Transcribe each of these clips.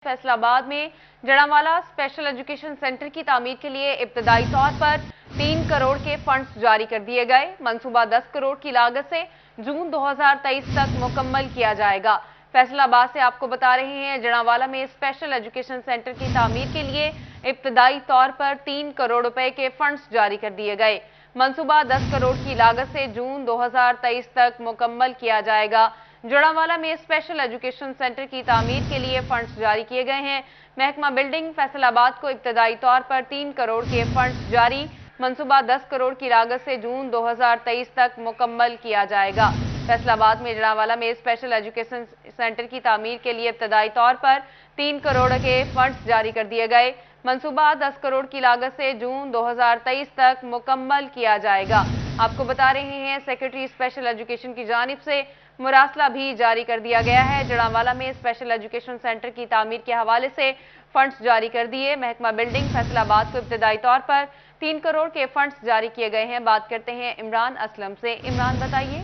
फैसलाबाद में Jaranwala special education centre की तामीर के लिए इब्तदाई तौर पर 3 करोड़ के फंड्स जारी कर दिए गए। मंसूबा 10 करोड़ की लागत से जून 2023 तक मुकम्मल किया जाएगा। फैसलाबाद से आपको बता रहे हैं, जड़ावाला में स्पेशल एजुकेशन सेंटर की तामीर के लिए इब्तदाई तौर पर 3 करोड़ रुपए के फंड्स जारी कर दिए गए। मंसूबा 10 करोड़ की लागत से जून 2023 तक मुकम्मल किया जाएगा। जड़ावाला में स्पेशल एजुकेशन सेंटर की तामीर के लिए फंड्स जारी किए गए हैं। महकमा बिल्डिंग फैसलाबाद को इब्तदाई तौर पर 3 करोड़ के फंड्स जारी। मंसूबा 10 करोड़ की लागत से जून 2023 तक मुकम्मल किया जाएगा। फैसलाबाद में जड़ावाला में स्पेशल एजुकेशन सेंटर की तामीर के लिए इब्तदाई तौर पर 3 करोड़ के फंड्स जारी कर दिए गए। मंसूबा 10 करोड़ की लागत से जून 2023 तक मुकम्मल किया जाएगा। आपको बता रहे हैं, सेक्रेटरी स्पेशल एजुकेशन की जानिब से मुरासला भी जारी कर दिया गया है। जड़ावाला में स्पेशल एजुकेशन सेंटर की तामीर के हवाले से फंड्स जारी कर दिए। महकमा बिल्डिंग फैसलाबाद को इब्तदाई तौर पर 3 करोड़ के फंड्स जारी किए गए हैं। बात करते हैं इमरान असलम से। इमरान, बताइए।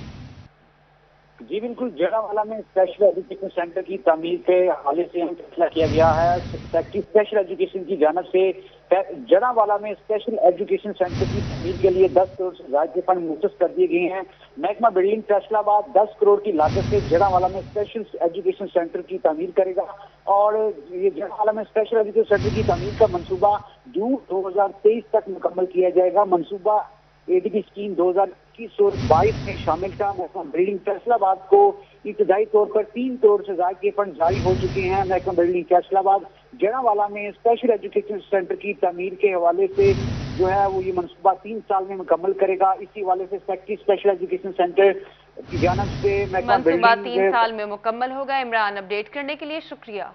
जी बिल्कुल, जड़ावाला में स्पेशल एजुकेशन सेंटर की तामीर के हवाले से हम फैसला किया गया है। सेक्रेटरी स्पेशल एजुकेशन की जानिब से जड़ावाला में स्पेशल एजुकेशन सेंटर की तामीर के लिए 10 करोड़ से ज्यादा के फंड मुख्तस कर दिए गए हैं। महकमा बिल्डिंग फैसलाबाद 10 करोड़ की लागत से जड़ावाला में स्पेशल एजुकेशन सेंटर की तामीर करेगा और ये जड़ावाला में स्पेशल एजुकेशन सेंटर की तामीर का मंसूबा जून 2023 तक मुकम्मल किया जाएगा। मंसूबा एडीबी स्कीम 2021 और 22 में शामिल था। महकमा बिल्डिंग फैसलाबाद को इब्तदाई तौर पर 3 करोड़ से ज्यादा के फंड जारी हो चुके हैं। महकमा बिल्डिंग फैसलाबाद जड़ावाला में स्पेशल एजुकेशन सेंटर की तामीर के हवाले से जो है वो ये मंसूबा 3 साल में मुकम्मल करेगा। इसी हवाले से सेक्रेटरी स्पेशल एजुकेशन सेंटर की जानिब से मंसूबा 3 साल में मुकम्मल होगा। इमरान, अपडेट करने के लिए शुक्रिया।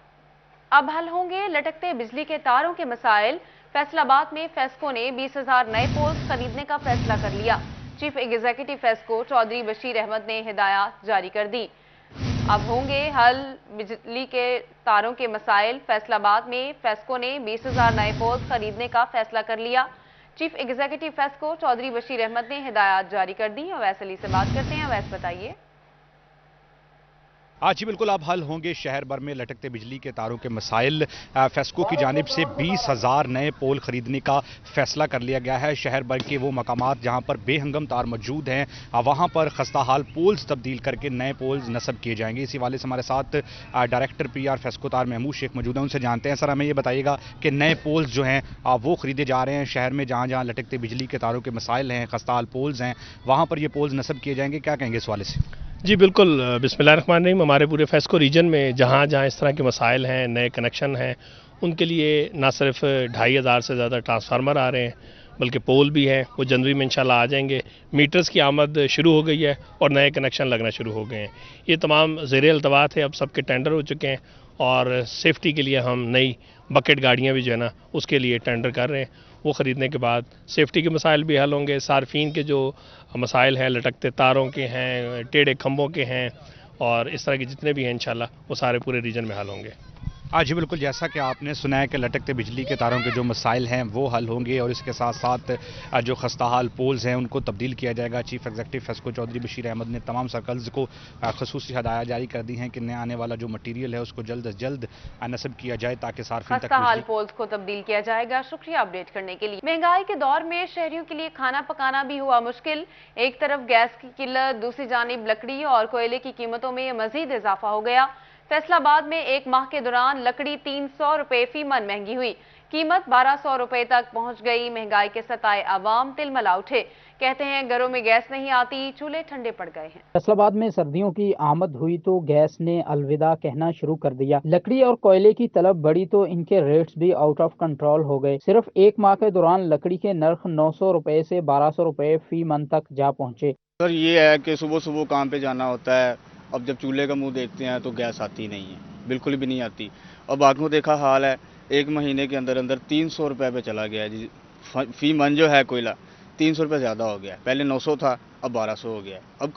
अब हल होंगे लटकते बिजली के तारों के मसाइल। फैसलाबाद में फेस्को ने 20,000 नए पोल्स खरीदने का फैसला कर लिया। चीफ एग्जीक्यूटिव फेस्को चौधरी बशीर अहमद ने हिदायत जारी कर दी। अब होंगे हल बिजली के तारों के मसाइल। फैसलाबाद में फेस्को ने 20,000 नए पोल्स खरीदने का फैसला कर लिया। चीफ एग्जीक्यूटिव फेस्को चौधरी बशीर अहमद ने हिदायत जारी कर दी। अवैस अली से बात करते हैं। अवैस, बताइए। जी बिल्कुल, अब हल होंगे शहर भर में लटकते बिजली के तारों के मसाइल। फेस्को की जानिब से 20,000 नए पोल खरीदने का फैसला कर लिया गया है। शहर भर के वो मकामात जहां पर बेहंगम तार मौजूद हैं वहां पर खस्ता हाल पोल्स तब्दील करके नए पोल्स नस्ब किए जाएंगे। इसी वाले से हमारे साथ डायरेक्टर PR फेस्को तार महमूद शेख मौजूद हैं, उनसे जानते हैं। सर, हमें ये बताइएगा कि नए पोल्स जो हैं वो खरीदे जा रहे हैं शहर में जहाँ जहाँ लटकते बिजली के तारों के मसाइल हैं, खस्ता हाल पोल्स हैं, वहाँ पर ये पोल्स नस्ब किए जाएंगे। क्या कहेंगे इस वाले से? जी बिल्कुल, बिस्मिल्लाहिर्रहमानिर्रहीम। हमारे पूरे फेस्को रीजन में जहाँ जहाँ इस तरह के मसाइल हैं, नए कनेक्शन हैं, उनके लिए ना सिर्फ 2,500 से ज़्यादा ट्रांसफार्मर आ रहे हैं बल्कि पोल भी हैं। वो जनवरी में इंशाल्लाह आ जाएंगे। मीटर्स की आमद शुरू हो गई है और नए कनेक्शन लगना शुरू हो गए हैं। ये तमाम ज़ेरे अल्तवात है, अब सबके टेंडर हो चुके हैं और सेफ्टी के लिए हम नई बकेट गाड़ियाँ भी जो है ना उसके लिए टेंडर कर रहे हैं। वो ख़रीदने के बाद सेफ्टी के मसाइल भी हल होंगे। सार्फिन के जो मसाइल हैं, लटकते तारों के हैं, टेढ़े खंभों के हैं और इस तरह के जितने भी हैं इंशाल्लाह वो सारे पूरे रीजन में हल होंगे। जी बिल्कुल, जैसा कि आपने सुना है कि लटकते बिजली के तारों के जो मसाइल हैं वो हल होंगे और इसके साथ साथ जो खस्ता हाल पोल्स हैं उनको तब्दील किया जाएगा। चीफ एग्जीक्यूटिव फेस्को चौधरी बशीर अहमद ने तमाम सर्कल्स को खसूसी हदायत जारी कर दी हैं कि नया आने वाला जो मटीरियल है उसको जल्द अज जल्द नस्ब किया जाए ताकि सार्फिन तक खस्ता हाल पोल्स को तब्दील किया जाएगा। शुक्रिया अपडेट करने के लिए। महंगाई के दौर में शहरियों के लिए खाना पकाना भी हुआ मुश्किल। एक तरफ गैस की किल्लत, दूसरी जानिब लकड़ी और कोयले की कीमतों में मजीद इजाफा हो गया। फैसलाबाद में एक माह के दौरान लकड़ी 300 रुपए फी मन महंगी हुई। कीमत 1,200 रुपए तक पहुंच गई। महंगाई के सताए आवाम तिलमिला उठे। कहते हैं, घरों में गैस नहीं आती, चूल्हे ठंडे पड़ गए हैं। फैसलाबाद में सर्दियों की आमद हुई तो गैस ने अलविदा कहना शुरू कर दिया। लकड़ी और कोयले की तलब बढ़ी तो इनके रेट्स भी आउट ऑफ कंट्रोल हो गए। सिर्फ एक माह के दौरान लकड़ी के नर्ख 900 रुपए से 1,200 रुपए फी मन तक जा पहुंचे। सर, ये है कि सुबह सुबह काम पे जाना होता है। अब जब चूल्हे का मुंह देखते हैं तो गैस आती नहीं है, बिल्कुल भी नहीं आती। अब आंखों देखा हाल है, एक महीने के अंदर अंदर 300 रुपये पे चला गया जी। फी मन जो है कोयला 300 रुपये ज़्यादा हो गया। पहले 900 था, अब 1,200 हो गया। अब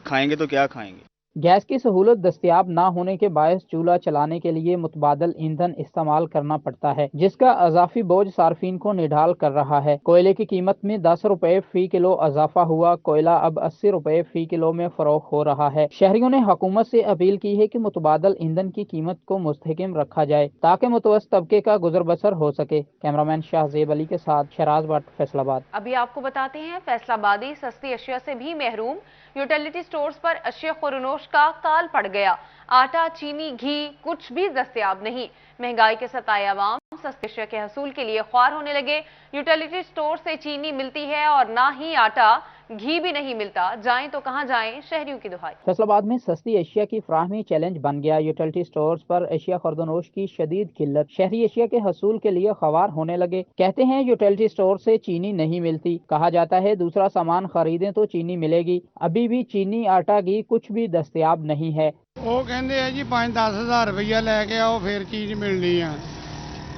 खाएंगे तो क्या खाएंगे। गैस की सहूलत दस्तयाब न होने के बायस चूल्हा चलाने के लिए मुतबादल ईंधन इस्तेमाल करना पड़ता है, जिसका अजाफी बोझ सार्फिन को निढाल कर रहा है। कोयले की कीमत में 10 रुपए फी किलो इजाफा हुआ। कोयला अब 80 रुपए फी किलो में फरोख्त हो रहा है। शहरियों ने हुकूमत से अपील की है कि मुतबादल ईंधन की कीमत को मुस्तहकम रखा जाए ताकि मुतवस्सित तबके का गुजर बसर हो सके। कैमरामैन शाहजेब अली के साथ शराज भट्ट, फैसलाबाद। अभी आपको बताते हैं फैसलाबादी सस्ती अशिया से भी महरूम। यूटिलिटी स्टोर्स पर अशिया खुरनोश का काल पड़ गया। आटा, चीनी, घी कुछ भी दस्तयाब नहीं। महंगाई के सताए अवाम सस्ती अशिया के हसूल के लिए ख्वार होने लगे। यूटिलिटी स्टोर से चीनी मिलती है और ना ही आटा, घी भी नहीं मिलता। जाएं तो कहां जाएं, शहरियों की दुहाई। फैसलाबाद में सस्ती अशिया की फ्राहमी चैलेंज बन गया। यूटिलिटी स्टोर्स पर अशिया खुर्दनोश की शदीद किल्लत। शहरी अशिया के हसूल के लिए ख्वार होने लगे। कहते हैं यूटिलिटी स्टोर से चीनी नहीं मिलती। कहा जाता है दूसरा सामान खरीदें तो चीनी मिलेगी। अभी भी चीनी, आटा, घी कुछ भी दस्तयाब नहीं है। ਉਹ ਕਹਿੰਦੇ ਆ ਜੀ 5-10 ਹਜ਼ਾਰ ਰੁਪਈਆ ਲੈ ਕੇ ਆਓ ਫਿਰ ਚੀਜ਼ ਮਿਲਣੀ ਆ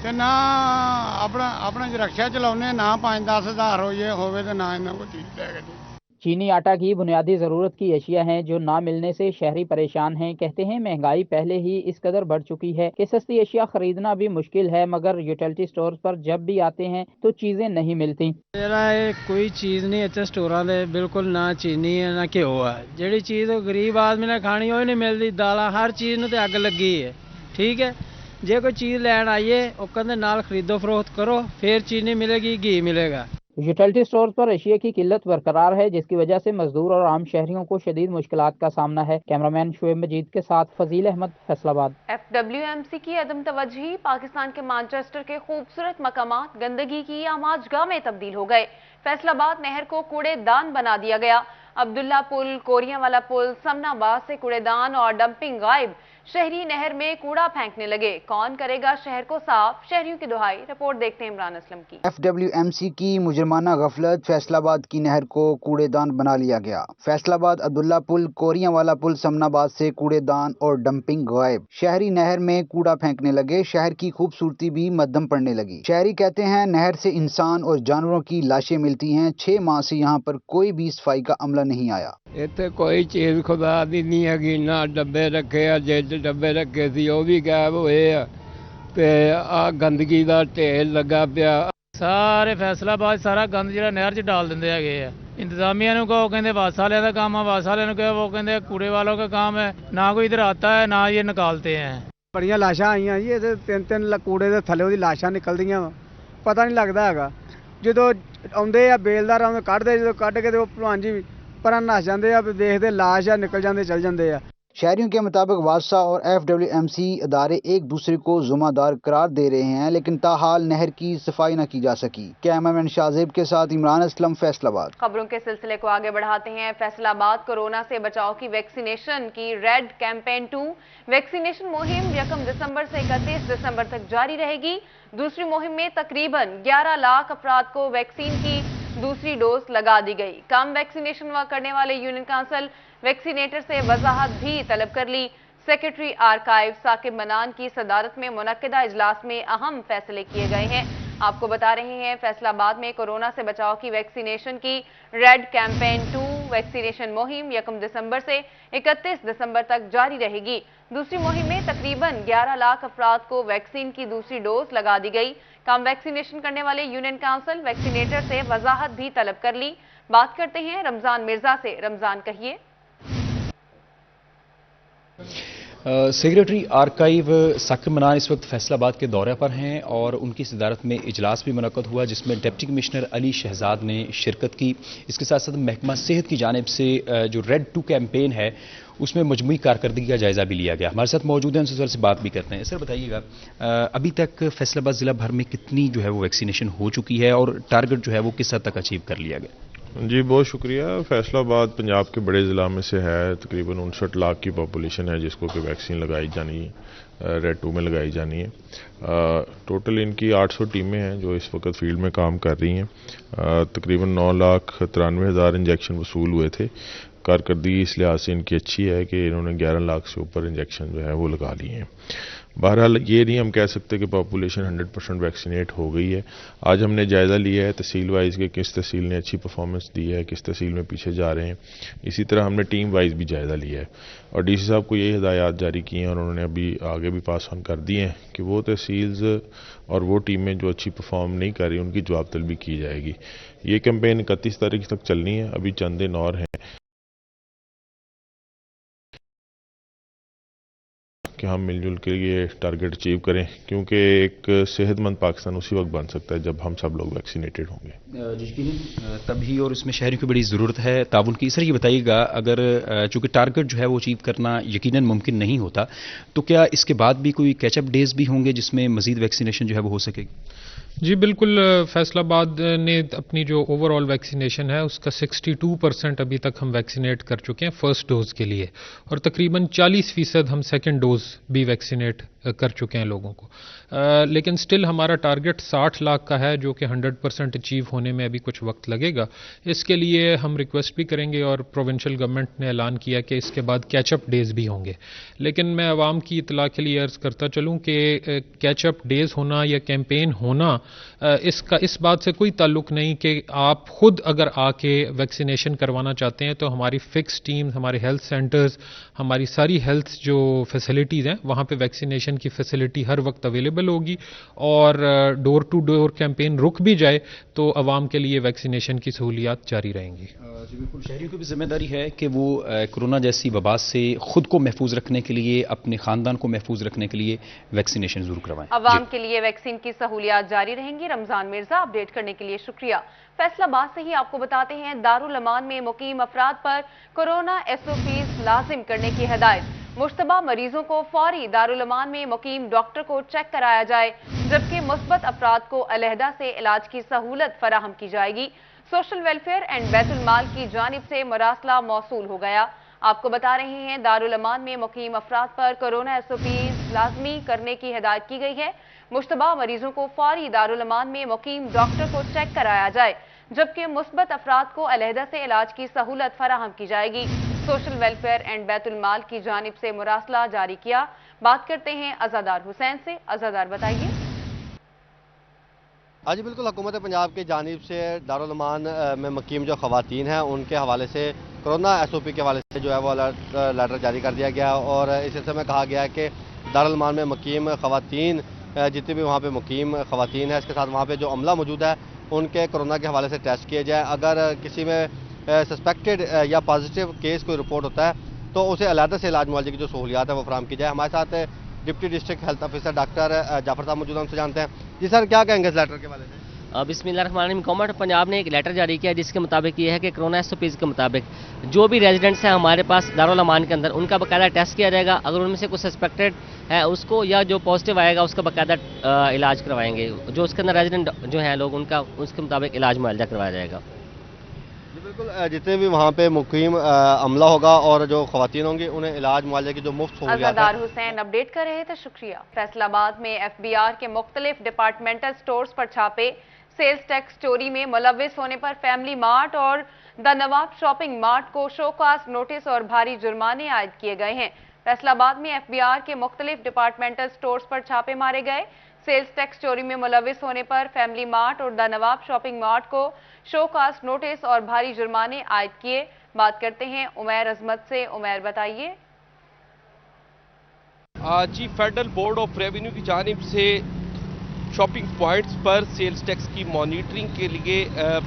ਤੇ ਨਾ ਆਪਣਾ ਰਕਸ਼ਾ ਚਲਾਉਨੇ ਨਾ 5-10 ਹਜ਼ਾਰ ਹੋਵੇ ਤੇ ਨਾ ਇਹਨਾਂ ਕੋਈ ਚੀਜ਼ ਲੈ ਕੇ ਦੇ। चीनी, आटा, घी बुनियादी ज़रूरत की अशिया हैं जो ना मिलने से शहरी परेशान हैं। कहते हैं महंगाई पहले ही इस कदर बढ़ चुकी है कि सस्ती अशिया खरीदना भी मुश्किल है, मगर यूटिलिटी स्टोर्स पर जब भी आते हैं तो चीज़ें नहीं मिलती। कोई चीज़ नहीं इतने स्टोर दे बिल्कुल ना चीनी है ना घ्यो है। जी चीज़ गरीब आदमी ने खानी वो नहीं मिलती। दाल हर चीज़ में तो अग लगी है। ठीक है, जे कोई चीज़ लैन आइए वो कहते नाल खरीदो फरोख्त करो फिर चीनी मिलेगी, घी मिलेगा। यूटिलिटी स्टोर पर अशिया की किल्लत बरकरार है, जिसकी वजह से मजदूर और आम शहरियों को शदीद मुश्किलात का सामना है। कैमरामैन शुएब मजीद के साथ फजील अहमद, फैसलाबाद। FWMC की अदम तवज्जुही पाकिस्तान के मैनचेस्टर के खूबसूरत मकामात गंदगी की आमाजगाह में तब्दील हो गए। फैसलाबाद नहर को कूड़ेदान बना दिया गया। अब्दुल्ला पुल, कोरिया वाला पुल, समनाबाद से कूड़ेदान और डंपिंग गायब। शहरी नहर में कूड़ा फेंकने लगे। कौन करेगा शहर को साफ, शहरियों की दुहाई। रिपोर्ट देखते हैं इमरान असलम की। FWMC की मुजरमाना गफलत, फैसलाबाद की नहर को कूड़ेदान बना लिया गया। फैसलाबाद अब्दुल्ला पुल, कोरिया वाला पुल, समनाबाद से कूड़ेदान और डंपिंग गायब। शहरी नहर में कूड़ा फेंकने लगे। शहर की खूबसूरती भी मद्धम पड़ने लगी। शहरी कहते हैं नहर से इंसान और जानवरों की लाशें मिलती हैं। 6 माह से यहाँ पर कोई भी सफाई का अमला नहीं आया। इतने कोई चीज़ खुदा दी नहीं है। ना डब्बे रखे आ, जे डब्बे रखे सी वो भी गायब हुए आ ते आ गंदगी का ढेर लगा पिया। सारे फैसलाबाद सारा गंद जो नहर च डाल देंगे है। इंतजामिया को कहते बस वाले का काम है, बस वाले को वो कहते कूड़े वालों का काम है। ना कोई इधर आता है ना ये निकालते हैं। बड़ियां लाशां आईयां जी, ये 3-3 कूड़े के थले वो लाशां निकलदियां वा, पता नहीं लगता है। जो आउंदे आ बेलदार आउंदे कढ़दे, जो कढ़ के तो भलवान जी पर नस जाते हैं, देखते लाश आ निकल जाते चल जाते हैं। शहरियों के मुताबिक वासा और FWMC अदारे एक दूसरे को जुम्मेदार करार दे रहे हैं, लेकिन ताहाल नहर की सफाई न की जा सकी। कैमरामैन शाहजेब के साथ इमरान असलम, फैसलाबाद। खबरों के सिलसिले को आगे बढ़ाते हैं। फैसलाबाद कोरोना से बचाव की वैक्सीनेशन की रेड कैंपेन 2 वैक्सीनेशन मुहिम 1 दिसंबर से 31 दिसंबर तक जारी रहेगी। दूसरी मुहिम में तकरीबन 11 लाख अफराद को वैक्सीन की दूसरी डोज लगा दी गई। कम वैक्सीनेशन करने वाले यूनियन काउंसिल वैक्सीनेटर से वजाहत भी तलब कर ली। सेक्रेटरी आर्काइव साकिब मनान की सदारत में मुनक्किदा इजलास में अहम फैसले किए गए हैं। आपको बता रहे हैं फैसलाबाद में कोरोना से बचाव की वैक्सीनेशन की रेड कैंपेन 2 वैक्सीनेशन मुहिम 1 दिसंबर से 31 दिसंबर तक जारी रहेगी। दूसरी मुहिम में तकरीबन 11 लाख अफराद को वैक्सीन की दूसरी डोज लगा दी गई। कम वैक्सीनेशन करने वाले यूनियन काउंसिल वैक्सीनेटर से वजाहत भी तलब कर ली। बात करते हैं रमजान मिर्जा से। रमजान, कहिए। सेक्रेटरी आर्काइव साकिब मनान इस वक्त फैसलाबाद के दौरे पर हैं और उनकी सदारत में इजलास भी मुनक्कद हुआ, जिसमें डिप्टी कमिश्नर अली शहजाद ने शिरकत की। इसके साथ साथ महकमा सेहत की जानिब से जो रेड 2 कैंपेन है उसमें मजमूई कारकर्दगी का जायजा भी लिया गया। हमारे साथ मौजूद हैं, उनसे बात भी करते हैं। सर बताइएगा, अभी तक फैसलाबाद जिला भर में कितनी जो है वो वैक्सीनेशन हो चुकी है और टारगेट जो है वो किस हद तक अचीव कर लिया गया? जी बहुत शुक्रिया। फैसलाबाद पंजाब के बड़े ज़िला में से है। तकरीबन 59 लाख की पॉपुलेशन है जिसको कि वैक्सीन लगाई जानी है, रेड 2 में लगाई जानी है। टोटल इनकी 800 टीमें हैं जो इस वक्त फील्ड में काम कर रही हैं। तकरीबन 9,93,000 इंजेक्शन वसूल हुए थे। कारकर्दगी इस लिहाज से इनकी अच्छी है कि इन्होंने 11 लाख से ऊपर इंजेक्शन जो है वो लगा लिए हैं। बहरहाल ये नहीं हम कह सकते कि पॉपुलेशन 100% वैक्सीनेट हो गई है। आज हमने जायज़ा लिया है तहसील वाइज के किस तहसील ने अच्छी परफॉर्मेंस दी है, किस तहसील में पीछे जा रहे हैं। इसी तरह हमने टीम वाइज भी जायज़ा लिया है और डीसी साहब को यही हिदायत जारी की हैं और उन्होंने अभी आगे भी पास ऑन कर दिए हैं कि वो तहसील्स और वो टीमें जो अच्छी परफॉर्म नहीं कर रही उनकी जवाब तलबी की जाएगी। ये कैंपेन 31 तारीख तक चलनी है, अभी चंद दिन और हैं कि हम मिलजुल के ये टारगेट अचीव करें, क्योंकि एक सेहतमंद पाकिस्तान उसी वक्त बन सकता है जब हम सब लोग वैक्सीनेटेड होंगे। तभी और इसमें शहरियों की बड़ी ज़रूरत है ताउन की। सर ये बताइएगा, अगर चूँकि टारगेट जो है वो अचीव करना यकीनन मुमकिन नहीं होता, तो क्या इसके बाद भी कोई कैचअप डेज भी होंगे जिसमें मज़ीद वैक्सीनेशन जो है वो हो सकेगी? जी बिल्कुल, फैसलाबाद ने अपनी जो ओवरऑल वैक्सीनेशन है उसका 62% अभी तक हम वैक्सीनेट कर चुके हैं फर्स्ट डोज के लिए, और तकरीबन 40% हम सेकंड डोज भी वैक्सीनेट कर चुके हैं लोगों को। लेकिन स्टिल हमारा टारगेट 60 लाख का है जो कि 100% अचीव होने में अभी कुछ वक्त लगेगा। इसके लिए हम रिक्वेस्ट भी करेंगे और प्रोविंशियल गवर्नमेंट ने ऐलान किया कि इसके बाद कैचअप डेज भी होंगे। लेकिन मैं आवाम की इतला के लिए अर्ज़ करता चलूँ कि कैचअप डेज होना या कैंपेन होना इसका इस बात से कोई ताल्लुक नहीं कि आप खुद अगर आके वैक्सीनेशन करवाना चाहते हैं तो हमारी फिक्स टीम, हमारे हेल्थ सेंटर्स, हमारी सारी हेल्थ जो फैसिलिटीज़ हैं वहाँ पे वैक्सीनेशन की फैसिलिटी हर वक्त अवेलेबल होगी, और डोर टू डोर कैंपेन रुक भी जाए तो आवाम के लिए वैक्सीनेशन की सहूलियात जारी रहेंगी। जी बिल्कुल, शहरियों की भी जिम्मेदारी है कि वो कोरोना जैसी वबा से खुद को महफूज रखने के लिए, अपने ख़ानदान को महफूज रखने के लिए वैक्सीनेशन ज़रूर करवाएं। आवाम के लिए वैक्सीन की सहूलियात जारी रहेंगी। रमजान मिर्जा, अपडेट करने के लिए शुक्रिया। फैसलाबाद से ही आपको बताते हैं, दारुल अमान में मुकीम अफराद पर कोरोना SOPs लाजिम करने की हिदायत। मुश्तबा मरीजों को फौरी दारुल अमान में मुकीम डॉक्टर को चेक कराया जाए, जबकि मुस्बत अफराद को अलहदा से इलाज की सहूलत फराहम की जाएगी। सोशल वेलफेयर एंड बैतुल माल की जानिब से मरासला मौसूल हो गया। आपको बता रहे हैं, दारुल अमान में मुकीम अफराद पर कोरोना SOPs लाजमी करने की हिदायत की गई है। मुश्तबा मरीजों को फौरी दारुल अमान में मुकीम डॉक्टर को चेक कराया जाए, जबकि मुस्बत अफराद को अलहदा से इलाज की सहूलत फराहम की जाएगी। सोशल वेलफेयर एंड बैतुल माल की जानिब से मुरासला जारी किया। बात करते हैं अज़ादार हुसैन से। अज़ादार, बताइए। आज बिल्कुल हुकूमत पंजाब की जानिब से दारुल अमान में मुकीम जो ख़वातीन हैं उनके हवाले से कोरोना SOP के हवाले से जो है वो लेटर जारी कर दिया गया, और इस सिलसिले में कहा गया है कि दारुल अमान में मुकीम ख़वातीन जितने भी वहाँ पे मुकीम ख़वातीन हैं, इसके साथ वहाँ पे जो अमला मौजूद है उनके कोरोना के हवाले से टेस्ट किए जाए। अगर किसी में सस्पेक्टेड या पॉजिटिव केस कोई रिपोर्ट होता है तो उसे अलहदा से इलाज मुआवजे की जो सहूलियात है वो फराहम की जाए। हमारे साथ deputy district health officer doctor Jafar sahab मौजूद हैं, उनसे जानते हैं। जी सर, क्या कहेंगे इस लेटर के हवाले से? बिस्मिल्लाहिर्रहमानिर्रहीम। गवर्नमेंट पंजाब ने एक लेटर जारी किया जिसके मुताबिक ये है कि कोरोना SOPs के मुताबिक जो भी रेजिडेंट्स हैं हमारे पास दारुल अमान के अंदर, उनका बाकायदा टेस्ट किया जाएगा। अगर उनमें से कुछ सस्पेक्टेड है उसको, या जो पॉजिटिव आएगा उसका बाकायदा इलाज करवाएंगे। जो उसके अंदर रेजिडेंट जो हैं लोग, उनका उसके मुताबिक इलाज मुआवजा करवाया जाएगा। बिल्कुल, जितने भी वहाँ पे मुकीम अमला होगा और जो ख़वातीन होंगी उन्हें इलाज मुआवजे की जो मुफ्त सहूलियत है। अज़ादार हुसैन अपडेट कर रहे थे, शुक्रिया। फैसलाबाद में FBR के मुख्तलिफ डिपार्टमेंटल स्टोर्स पर छापे। सेल्स टैक्स चोरी में मुलव्विस होने पर फैमिली मार्ट और द नवाब शॉपिंग मार्ट को शोकास नोटिस और भारी जुर्माने आयद किए गए हैं। फैसलाबाद में FBR के मुख्तलिफ डिपार्टमेंटल स्टोर्स पर छापे मारे गए। सेल्स टैक्स चोरी में मुलव्विस होने पर फैमिली मार्ट और द नवाब शॉपिंग मार्ट को शोकास नोटिस और भारी जुर्माने आयद किए। बात करते हैं उमैर अजमत से। उमैर, बताइए। जी, फेडरल बोर्ड ऑफ रेवेन्यू की जानिब से शॉपिंग पॉइंट्स पर सेल्स टैक्स की मॉनिटरिंग के लिए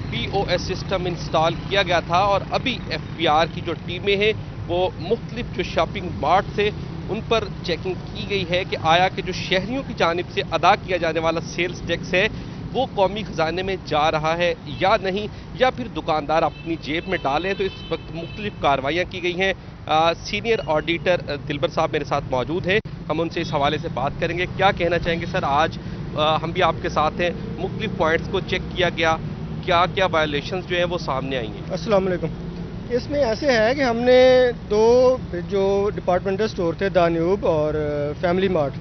POS सिस्टम इंस्टॉल किया गया था, और अभी FBR की जो टीमें हैं वो मुख्तलिफ जो शॉपिंग मार्ट से उन पर चेकिंग की गई है कि आया कि जो शहरियों की जानिब से अदा किया जाने वाला सेल्स टैक्स है वो कौमी खजाने में जा रहा है या नहीं, या फिर दुकानदार अपनी जेब में डालें। तो इस वक्त मुख्तलिफ कार्रवाइयाँ की गई हैं। सीनियर ऑडिटर दिलबर साहब मेरे साथ मौजूद हैं, हम उनसे इस हवाले से बात करेंगे। क्या कहना चाहेंगे सर? आज हम भी आपके साथ हैं, मुख्तलिफ पॉइंट्स को चेक किया गया, क्या क्या वायलेशंस जो हैं वो सामने आई हैं? अस्सलाम वालेकुम। इसमें ऐसे है कि हमने दो जो डिपार्टमेंटल स्टोर थे, दान्यूब और फैमिली मार्ट,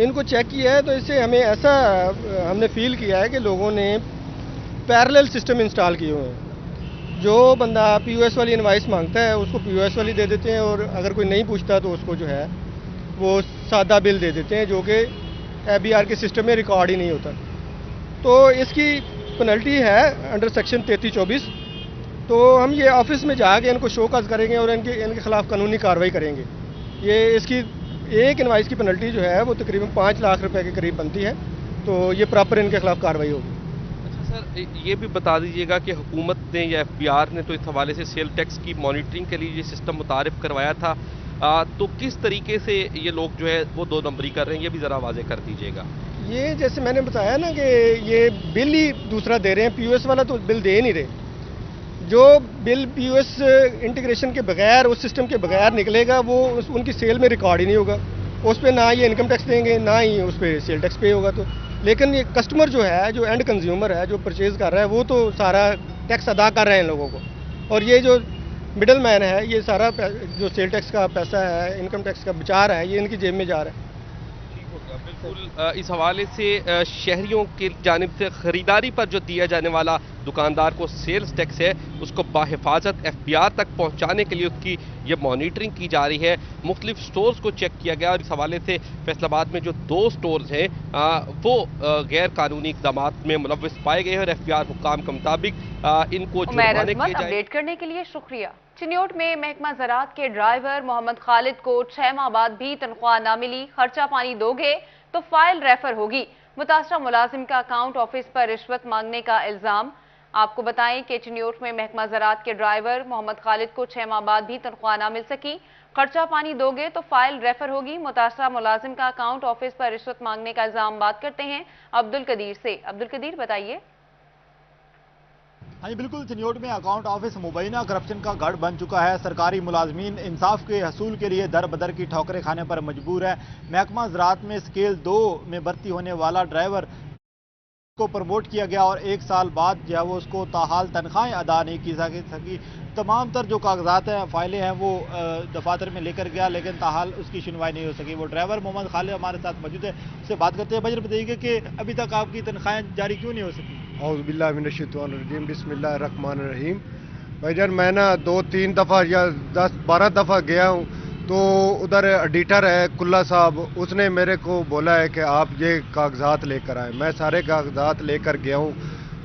इनको चेक किया है। तो इससे हमें ऐसा हमने फील किया है कि लोगों ने पैरेलल सिस्टम इंस्टॉल किए हुए हैं। जो बंदा POS वाली इनवाइस मांगता है उसको POS वाली दे देते हैं, और अगर कोई नहीं पूछता तो उसको जो है वो सादा बिल दे देते हैं जो कि ABR के सिस्टम में रिकॉर्ड ही नहीं होता। तो इसकी पेनल्टी है अंडर सेक्शन 33-24। तो हम ये ऑफिस में जाके इनको शोकॉज करेंगे और इनके खिलाफ कानूनी कार्रवाई करेंगे। ये इसकी एक इनवाइस की पेनल्टी जो है वो तकरीबन 5 लाख रुपए के करीब बनती है। तो ये प्रॉपर इनके खिलाफ कार्रवाई होगी। अच्छा सर, ये भी बता दीजिएगा कि हुकूमत ने या FBR ने तो इस हवाले से सेल टैक्स की मॉनिटरिंग के लिए ये सिस्टम मुतारिफ करवाया था, तो किस तरीके से ये लोग जो है वो 2 नंबरी कर रहे हैं, ये भी ज़रा वाज़े कर दीजिएगा। ये जैसे मैंने बताया ना कि ये बिल ही दूसरा दे रहे हैं, POS वाला तो बिल दे नहीं रहे। जो बिल POS इंटीग्रेशन के बगैर, उस सिस्टम के बगैर निकलेगा वो उनकी सेल में रिकॉर्ड ही नहीं होगा। उस पर ना ये इनकम टैक्स देंगे, ना ही उस पर सेल टैक्स पे होगा। तो लेकिन ये कस्टमर जो है, जो एंड कंज्यूमर है, जो परचेज कर रहा है, वो तो सारा टैक्स अदा कर रहे हैं लोगों को। और ये जो मिडल मैन है, ये सारा जो सेल टैक्स का पैसा है, इनकम टैक्स का बचा रहा है, ये इनकी जेब में जा रहा है। बिल्कुल इस हवाले से शहरियों की जानिब से ख़रीदारी पर जो दिया जाने वाला दुकानदार को सेल्स टैक्स है, उसको बाहिफाजत FBR तक पहुंचाने के लिए उसकी ये मॉनिटरिंग की जा रही है। मुख्तलिफ स्टोर्स को चेक किया गया और इस हवाले से फैसलाबाद में जो 2 स्टोर्स हैं वो गैर कानूनी इक़दामात में मुलव्वस पाए गए हैं और FBR हुक्काम के मुताबिक इनको जुर्माने किए जाए। अपडेट करने के लिए शुक्रिया। चिन्योट में महकमा ज़राअत के ड्राइवर मोहम्मद खालिद को 6 माह बाद भी तनख्वाह न मिली। खर्चा पानी दोगे तो फाइल रेफर होगी। मुतासरा मुलाजिम का अकाउंट ऑफिस पर रिश्वत मांगने का इल्जाम। आपको बताएं कि चिन्योट में महकमा ज़राअत के ड्राइवर मोहम्मद खालिद को 6 माह बाद भी तनख्वाह न मिल सकी। खर्चा पानी दोगे तो फाइल रेफर होगी। मुतासरा मुलाजिम का अकाउंट ऑफिस पर रिश्वत मांगने का इल्जाम। बात करते हैं अब्दुल कदीर से। अब्दुल कदीर बताइए। हाँ जी बिल्कुल, चिन्योट में अकाउंट ऑफिस मुबैना करप्शन का गढ़ बन चुका है। सरकारी मुलाजमीन इंसाफ के हसूल के लिए दर बदर की ठोकरें खाने पर मजबूर है। महकमा ज़राअत में स्केल 2 में भर्ती होने वाला ड्राइवर को प्रमोट किया गया और 1 साल बाद जो है वो उसको ताहाल तनख्वाहें अदा नहीं की सकी। तमाम तर जो कागजात हैं, फाइलें हैं, वो दफातर में लेकर गया, लेकिन ताहाल उसकी सुनवाई नहीं हो सकी। वो ड्राइवर मोहम्मद खालिद हमारे साथ मौजूद है, उससे बात करते हैं। बजर बताइए कि अभी तक आपकी तनख्वाहें जारी क्यों नहीं हो सकी? औज़ु बिल्लाहि मिनश शैतानिर रजीम, बिस्मिल्लाहिर रहमानिर रहीम। भाईजान मैं ना 2-3 दफ़ा या 10-12 दफ़ा गया हूँ, तो उधर एडिटर है कुल्ला साहब, उसने मेरे को बोला है कि आप ये कागजात लेकर आए। मैं सारे कागजात लेकर गया हूँ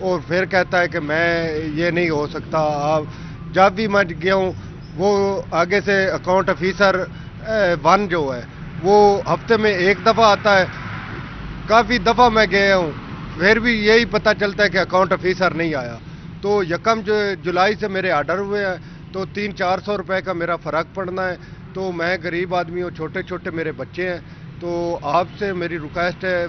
और फिर कहता है कि मैं ये नहीं हो सकता। आप जब भी मैं गया हूँ, वो आगे से अकाउंट ऑफिसर 1 जो है वो हफ्ते में 1 दफ़ा आता है। काफ़ी दफ़ा मैं गया हूँ, फिर भी यही पता चलता है कि अकाउंट ऑफिसर नहीं आया। तो 1 जुलाई से मेरे आर्डर हुए हैं, तो 300-400 रुपए का मेरा फ़र्क पड़ना है। तो मैं गरीब आदमी हूँ, छोटे छोटे मेरे बच्चे हैं। तो आपसे मेरी रिक्वेस्ट है,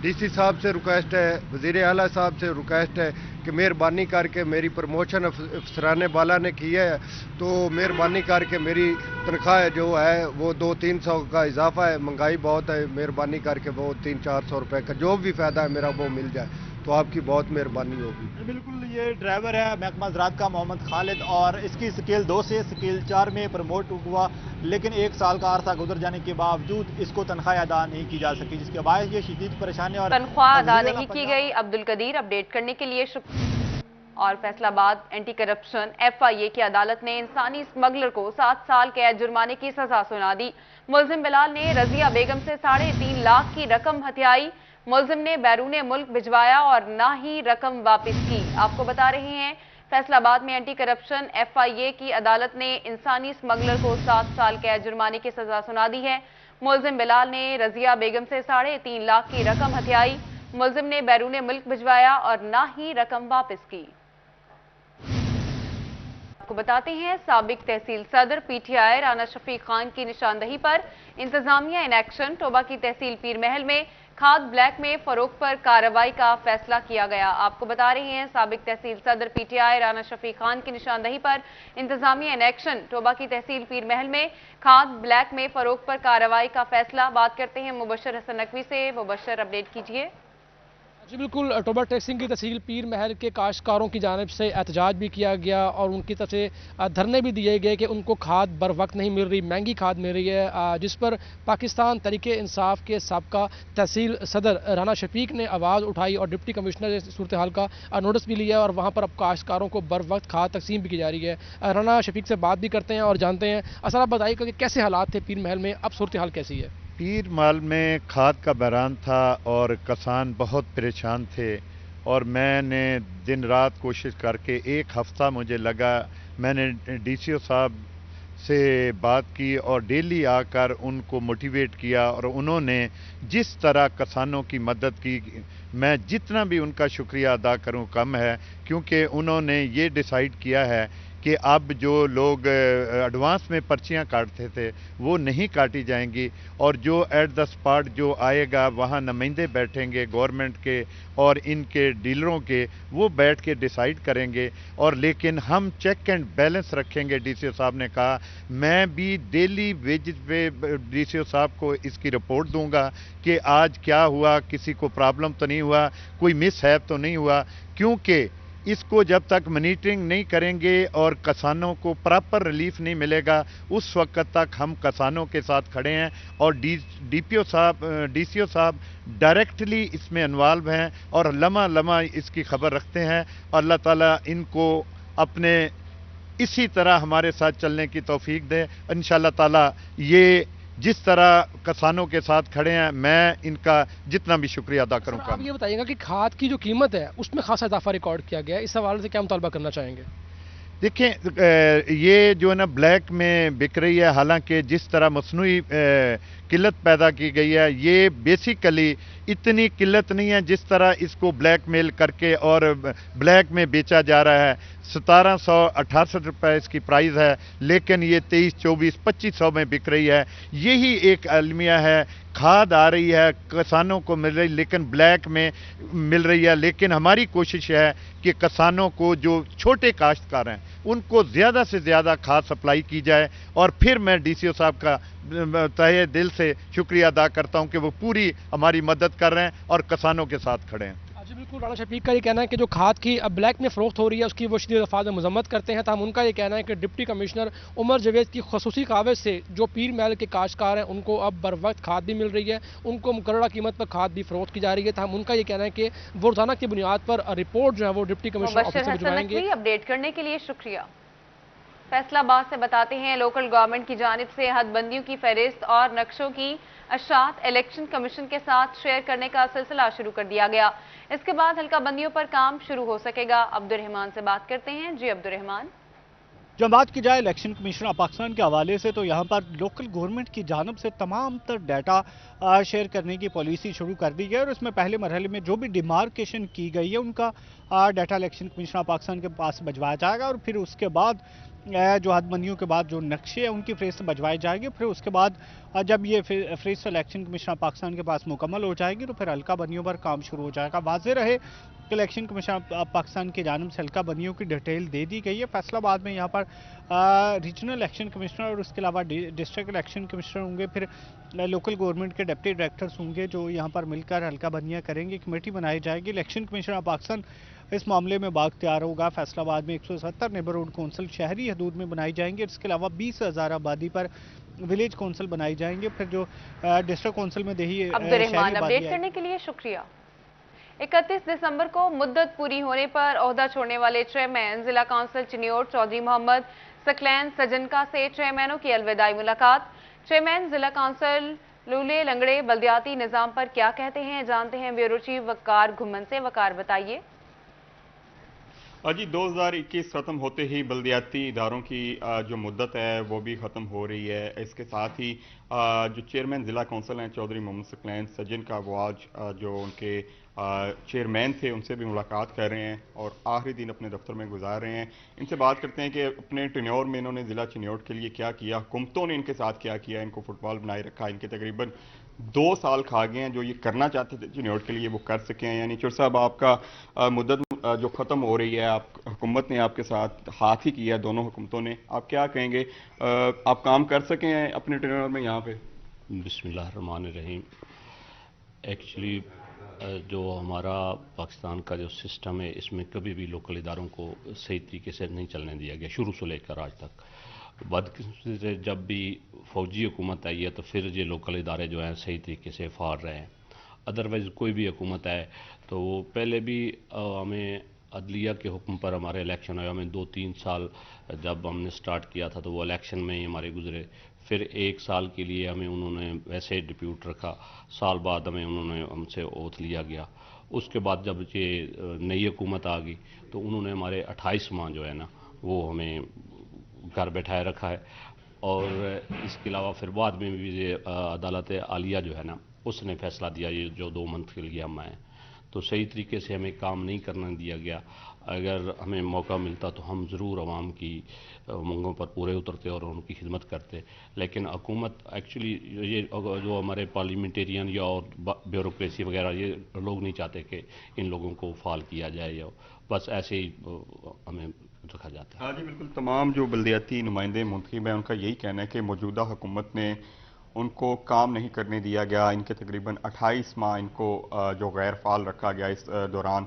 DC साहब से रिक्वेस्ट है, वज़ीर आला साहब से रिक्वेस्ट है कि मेहरबानी करके मेरी प्रमोशन अफसरान बाला ने की है, तो मेहरबानी करके मेरी तनख्वाह जो है वो 200-300 का इजाफा है, महंगाई बहुत है, मेहरबानी करके वो 300-400 रुपए का जो भी फ़ायदा है मेरा वो मिल जाए, तो आपकी बहुत मेहरबानी होगी। बिल्कुल, ये ड्राइवर है महकमा ज़राअत का मोहम्मद खालिद और इसकी स्केल 2 से स्केल 4 में प्रमोट हुआ, लेकिन 1 साल का अरसा गुजर जाने के बावजूद इसको तनख्वाह अदा नहीं की जा सकी, जिसके बायस ये शदीद परेशानी और तनख्वाह अदा नहीं की गई। अब्दुल कदीर अपडेट करने के लिए शुक्रिया। और फैसलाबाद एंटी करप्शन FIA की अदालत ने इंसानी स्मगलर को 7 साल कैद जुर्माने की सजा सुना दी। मुलजिम बिलाल ने रजिया बेगम से 3.5 लाख की रकम हथियाई। मुलजिम ने बैरूने मुल्क भिजवाया और ना ही रकम वापस की। आपको बता रहे हैं फैसलाबाद में एंटी करप्शन FIA की अदालत ने इंसानी स्मगलर को 7 साल कैद जुर्माने की सजा सुना दी है। मुलजिम बिलाल ने रजिया बेगम से 3.5 लाख की रकम हथियाई। मुलजिम ने बैरूने मुल्क भिजवाया और ना ही रकम वापस की। आपको बताते हैं साबिक तहसील सदर PTI राना शफीक खान की निशानदही पर इंतजामिया इन एक्शन। टोबा की तहसील पीर महल में खाद ब्लैक में फरोख्त पर कार्रवाई का फैसला किया गया। आपको बता रहे हैं साबिक तहसील सदर PTI राना शफीक खान की निशानदही पर इंतजामिया इन एक्शन। टोबा की तहसील पीर महल में खाद ब्लैक में फरोख्त पर कार्रवाई का फैसला। बात करते हैं मुबशर हसन नकवी से। मुबशर अपडेट कीजिए। जी बिल्कुल, टोबा टैक्सिंग की तहसील पीर महल के काश्तकारों की जानिब से एहतजाज भी किया गया और उनकी तरफ से धरने भी दिए गए कि उनको खाद बर वक्त नहीं मिल रही, महंगी खाद मिल रही है, जिस पर पाकिस्तान तहरीक इंसाफ के साबका तहसील सदर राना शफीक ने आवाज़ उठाई और डिप्टी कमिश्नर ने सूरत हाल का नोटिस भी लिया और वहाँ पर अब काश्तकारों को बर वक्त खाद तकसीम भी की जा रही है। राना शफीक से बात भी करते हैं और जानते हैं। असर आप बताइए कि कैसे हालात थे पीर महल में, अब सूरत हाल कैसी है? पीर माल में खाद का बहरान था और किसान बहुत परेशान थे और मैंने दिन रात कोशिश करके एक हफ्ता मुझे लगा। मैंने डीसीओ साहब से बात की और डेली आकर उनको मोटिवेट किया और उन्होंने जिस तरह किसानों की मदद की, मैं जितना भी उनका शुक्रिया अदा करूं कम है, क्योंकि उन्होंने ये डिसाइड किया है कि अब जो लोग एडवांस में पर्चियां काटते थे वो नहीं काटी जाएंगी और जो एट द स्पॉट जो आएगा वहाँ नुमाइंदे बैठेंगे गवर्नमेंट के और इनके डीलरों के, वो बैठ के डिसाइड करेंगे। और लेकिन हम चेक एंड बैलेंस रखेंगे। डीसीओ साहब ने कहा मैं भी डेली वेज पे डीसीओ साहब को इसकी रिपोर्ट दूंगा कि आज क्या हुआ, किसी को प्रॉब्लम तो नहीं हुआ, कोई मिसहैप तो नहीं हुआ, क्योंकि इसको जब तक मॉनिटरिंग नहीं करेंगे और किसानों को प्रॉपर रिलीफ नहीं मिलेगा उस वक्त तक हम किसानों के साथ खड़े हैं। और डीसीओ साहब डायरेक्टली इसमें इन्वॉल्व हैं और लम्हा इसकी खबर रखते हैं। अल्लाह ताला इनको अपने इसी तरह हमारे साथ चलने की तौफीक दे। इंशाअल्लाह ताला ये जिस तरह किसानों के साथ खड़े हैं मैं इनका जितना भी शुक्रिया अदा करूंगा। आप ये बताइएगा कि खाद की जो कीमत है उसमें खासा इजाफा रिकॉर्ड किया गया है, इस हवाले से क्या मुतालबा करना चाहेंगे? देखें ये जो है ना ब्लैक में बिक रही है, हालांकि जिस तरह मसनूई किल्लत पैदा की गई है ये बेसिकली इतनी किल्लत नहीं है जिस तरह इसको ब्लैकमेल करके और ब्लैक में बेचा जा रहा है। 1768 रुपये इसकी प्राइस है, लेकिन ये 23, 24, 2500 में बिक रही है। यही एक अलमिया है। खाद आ रही है, किसानों को मिल रही, लेकिन ब्लैक में मिल रही है। लेकिन हमारी कोशिश है कि किसानों को जो छोटे काश्तकार हैं उनको ज़्यादा से ज़्यादा खाद सप्लाई की जाए। और फिर मैं डीसीओ साहब का तहे दिल से शुक्रिया अदा करता हूं कि वो पूरी हमारी मदद कर रहे हैं और किसानों के साथ खड़े हैं। जी बिल्कुल, राणा शफीक का ये कहना है कि जो खाद की अब ब्लैक में फ़रोख्त हो रही है उसकी वो शदीद अल्फाज में मजम्मत करते हैं। तमाम उनका ये कहना है कि डिप्टी कमिश्नर उमर जावेद की खसूसी कागज़ से जो पीर महल के काश्तकार हैं उनको अब बर वक्त खाद भी मिल रही है, उनको मुकर्ररा कीमत पर खाद भी फ़रोख्त की जा रही है। तमाम उनका ये कहना है कि वो रोज़ाना की बुनियाद पर रिपोर्ट जो है वो डिप्टी कमिश्नर ऑफिस से भिजवाएंगे। अपडेट करने के लिए शुक्रिया। फैसलाबाद से बताते हैं लोकल गवर्नमेंट की जानिब से हदबंदियों की फहरिस्त और नक्शों की अशात इलेक्शन कमीशन के साथ शेयर करने का सिलसिला शुरू कर दिया गया। इसके बाद हल्का बंदियों पर काम शुरू हो सकेगा। अब्दुर्रहमान से बात करते हैं। जी अब्दुर्रहमान। जब बात की जाए इलेक्शन कमीशन ऑफ पाकिस्तान के हवाले से तो यहाँ पर लोकल गवर्नमेंट की जानब से तमाम तर डाटा शेयर करने की पॉलिसी शुरू कर दी गई और उसमें पहले मरहले में जो भी डिमार्केशन की गई है उनका data election commission of Pakistan के पास भिजवाया जाएगा और फिर उसके बाद जो हदबंदियों के बाद जो नक्शे हैं उनकी फहरिस्त भिजवाई जाएगी। फिर उसके बाद जब ये फहरिस्त इलेक्शन कमीशन ऑफ पाकिस्तान के पास मुकम्मल हो जाएगी तो फिर हल्का बंदियों पर काम शुरू हो जाएगा। वाज़ेह रहे कि इलेक्शन कमीशन ऑफ पाकिस्तान की जानिब से हल्का बंदियों की डिटेल दे दी गई है। फैसलाबाद में यहाँ पर रीजनल इलेक्शन कमिश्नर और उसके अलावा डिस्ट्रिक्ट इलेक्शन कमिश्नर होंगे, फिर लोकल गवर्नमेंट के डिप्टी डायरेक्टर्स होंगे जो यहाँ पर मिलकर हल्का बंदियाँ करेंगे। कमेटी बनाई जाएगी। इलेक्शन कमीशन ऑफ पाकिस्तान इस मामले में बाख्तियार होगा। फैसलाबाद में 170 नेबरहुड कौंसल शहरी हदूद में बनाई जाएंगी। इसके अलावा 20,000 आबादी पर विलेज कौंसल बनाई जाएंगे। फिर जो डिस्ट्रिक्ट कौंसल में देही अब्दुर्रहमान अपडेट करने के लिए शुक्रिया। 31 दिसंबर को मुद्दत पूरी होने पर ओहदा छोड़ने वाले चेयरमैन जिला काउंसिल चिन्योट चौधरी मोहम्मद सकलैन सजनका से चेयरमैनों की अलविदाई मुलाकात। चेयरमैन जिला काउंसिल लूले लंगड़े बल्दियाती निज़ाम पर क्या कहते हैं, जानते हैं ब्यूरो चीफ वकार घुमन से। वकार बताइए। जी 2021 ख़त्म होते ही बल्दियाती इदारों की जो मुद्दत है वो भी ख़त्म हो रही है। इसके साथ ही जो चेयरमैन ज़िला कौंसिल हैं चौधरी मोहम्मद सकलैन सजन का वो आज जो उनके चेयरमैन थे उनसे भी मुलाकात कर रहे हैं और आखिरी दिन अपने दफ्तर में गुजार रहे हैं। इनसे बात करते हैं कि अपने टेन्योर में इन्होंने ज़िला चिन्योट के लिए क्या किया, हुकूमतों ने इनके साथ क्या किया, इनको फुटबॉल बनाए रखा, इनके तकरीबन 2 साल खा गए हैं। जो ये करना चाहते थे चिन्योट के लिए वो कर सके हैं। यानी चुर साहब आपका मुद्दत जो ख़त्म हो रही है, आप हुकूमत ने आपके साथ हाथ ही किया, दोनों हुकूमतों ने, आप क्या कहेंगे, आप काम कर सके हैं अपने टेन्योर में यहाँ पे? बिस्मिल्लाहिर्रहमानिर्रहीम। एक्चुअली जो हमारा पाकिस्तान का जो सिस्टम है इसमें कभी भी लोकल इदारों को सही तरीके से नहीं चलने दिया गया, शुरू से लेकर आज तक। बदकिस्मती से जब भी फौजी हुकूमत आई है तो फिर ये लोकल इदारे जो हैं सही तरीके से फाड़ रहे हैं। अदरवाइज़ कोई भी हुकूमत आए तो वो पहले भी हमें अदलिया के हुक्म पर हमारे इलेक्शन हुए, हमें 2-3 साल जब हमने स्टार्ट किया था तो वो इलेक्शन में ही हमारे गुजरे। फिर 1 साल के लिए हमें उन्होंने वैसे डिप्यूट रखा, साल बाद हमें उन्होंने हमसे ओथ लिया गया। उसके बाद जब ये नई हुकूमत आ गई तो उन्होंने हमारे 28 माह जो है ना वो हमें घर बैठाए रखा है। और इसके अलावा फिर बाद में भी ये अदालत आलिया जो है ना उसने फैसला दिया ये जो 2 मंथ के लिए हम आए, तो सही तरीके से हमें काम नहीं करने दिया गया। अगर हमें मौका मिलता तो हम ज़रूर आवाम की मांगों पर पूरे उतरते और उनकी खिदमत करते, लेकिन हुकूमत एक्चुअली ये जो हमारे पार्लियामेंटेरियन या और ब्यूरोक्रेसी वगैरह ये लोग नहीं चाहते कि इन लोगों को फाल किया जाए, या बस ऐसे ही हमें रखा जाता है। हाँ जी बिल्कुल, तमाम जो बल्दियाती नुमाइंदे मुंतखब हैं उनका यही कहना है कि मौजूदा हुकूमत ने उनको काम नहीं करने दिया गया। इनके तकरीबन 28 माह इनको जो गैर फाल रखा गया। इस दौरान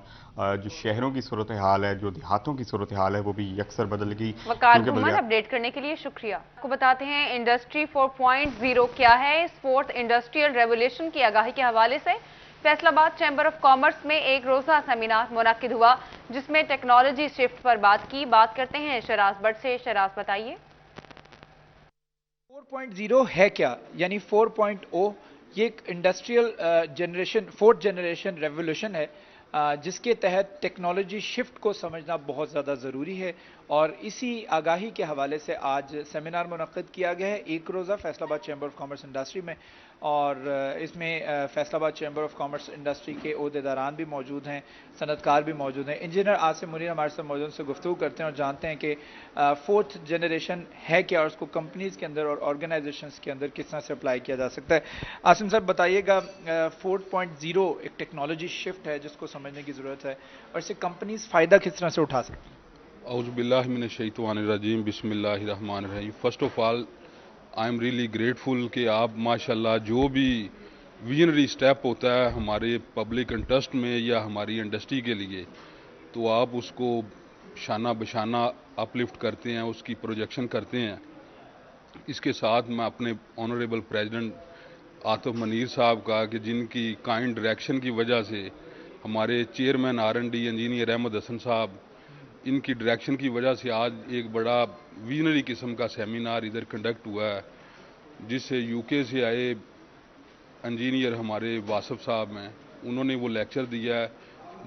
जो शहरों की सूरत हाल है, जो देहातों की सूरत हाल है, वो भी यकसर बदल गई। वकार घुमन अपडेट करने के लिए शुक्रिया। आपको बताते हैं इंडस्ट्री 4.0 क्या है। इस 4th इंडस्ट्रियल रेवोल्यूशन की आगाही के हवाले से फैसलाबाद चैम्बर ऑफ कॉमर्स में एक रोज़ा सेमिनार मुनक्किद हुआ, जिसमें टेक्नोलॉजी शिफ्ट पर बात करते हैं शराज भट्ट से। शराज बताइए 4.0 है क्या, यानी 4.0 ये एक industrial generation 4th generation revolution है, जिसके तहत टेक्नोलॉजी शिफ्ट को समझना बहुत ज़्यादा ज़रूरी है। और इसी आगाही के हवाले से आज सेमिनार मुनक्किद किया गया है, एक रोज़ा Faisalabad chamber of commerce industry में। और इसमें Faisalabad chamber of commerce industry के ओहदेदारान भी मौजूद हैं, सनतकार भी मौजूद हैं। इंजीनियर आसिम मुनीर हमारे साथ मौजूद, से गुफ्तगू करते हैं और जानते हैं कि 4th जनरेशन है क्या और उसको कंपनीज़ के अंदर और ऑर्गेनाइजेशंस के अंदर किस तरह से अप्लाई किया जा सकता है। आसिम साहब बताइएगा, 4.0 एक टेक्नोलॉजी शिफ्ट है जिसको समझने की ज़रूरत है, और इससे कंपनीज़ फ़ायदा किस तरह से उठा सकती हैं? औज़ु बिल्लाहि मिनश शैतानिर रजीम, बिस्मिल्लाहिर रहमानिर रहीम। First of all I am really grateful कि आप माशाल्लाह जो भी विजनरी स्टेप होता है हमारे पब्लिक इंटरेस्ट में या हमारी इंडस्ट्री के लिए, तो आप उसको शाना बशाना अपलिफ्ट करते हैं, उसकी प्रोजेक्शन करते हैं। इसके साथ मैं अपने ऑनरेबल प्रेसिडेंट आतिफ मनीर साहब का कि जिनकी काइंड डायरेक्शन की वजह से हमारे chairman R&D engineer Ahmad Hasan साहब, इनकी डायरेक्शन की वजह से आज एक बड़ा विजनरी किस्म का सेमिनार इधर कंडक्ट हुआ है, जिससे यूके से आए इंजीनियर हमारे वासफ साहब हैं, उन्होंने वो लेक्चर दिया है।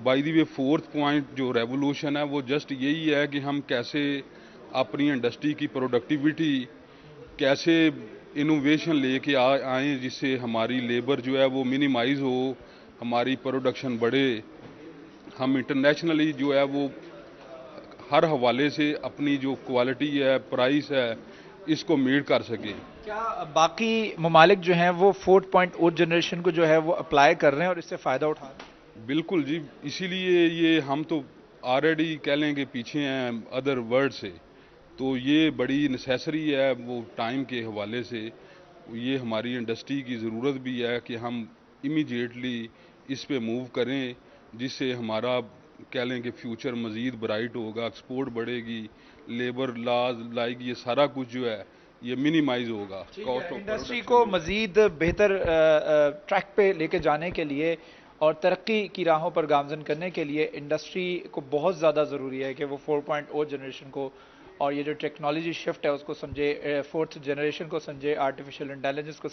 By the way 4th point जो रेवोल्यूशन है वो जस्ट यही है कि हम कैसे अपनी इंडस्ट्री की प्रोडक्टिविटी, कैसे इनोवेशन लेके आएँ जिससे हमारी लेबर जो है वो मिनिमाइज़ हो, हमारी प्रोडक्शन बढ़े, हम इंटरनेशनली जो है वो हर हवाले से अपनी जो क्वालिटी है, प्राइस है, इसको मीट कर सके। क्या बाकी ममालिक जो हैं वो 4.0 जनरेशन को जो है वो अप्लाई कर रहे हैं और इससे फ़ायदा उठा रहे हैं? बिल्कुल जी, इसीलिए ये हम तो ऑलरेडी कह लें कि पीछे हैं अदर वर्ल्ड से, तो ये बड़ी नेसेसरी है वो टाइम के हवाले से। ये हमारी इंडस्ट्री की ज़रूरत भी है कि हम इमीडिएटली इस पे मूव करें, जिससे हमारा कह लें कि फ्यूचर मज़ीद ब्राइट होगा, एक्सपोर्ट बढ़ेगी, लेबर लॉज लाइक ये सारा कुछ जो है ये मिनिमाइज होगा। कॉस्ट ऑफ इंडस्ट्री को मज़ीद बेहतर ट्रैक पे लेके जाने के लिए और तरक्की की राहों पर गामजन करने के लिए इंडस्ट्री को बहुत ज़्यादा ज़रूरी है कि वो 4.0 जनरेशन को और ये जो टेक्नोलॉजी शिफ्ट है उसको समझे, 4th जनरेशन को समझे, आर्टिफिशियल इंटेलिजेंस को समझे।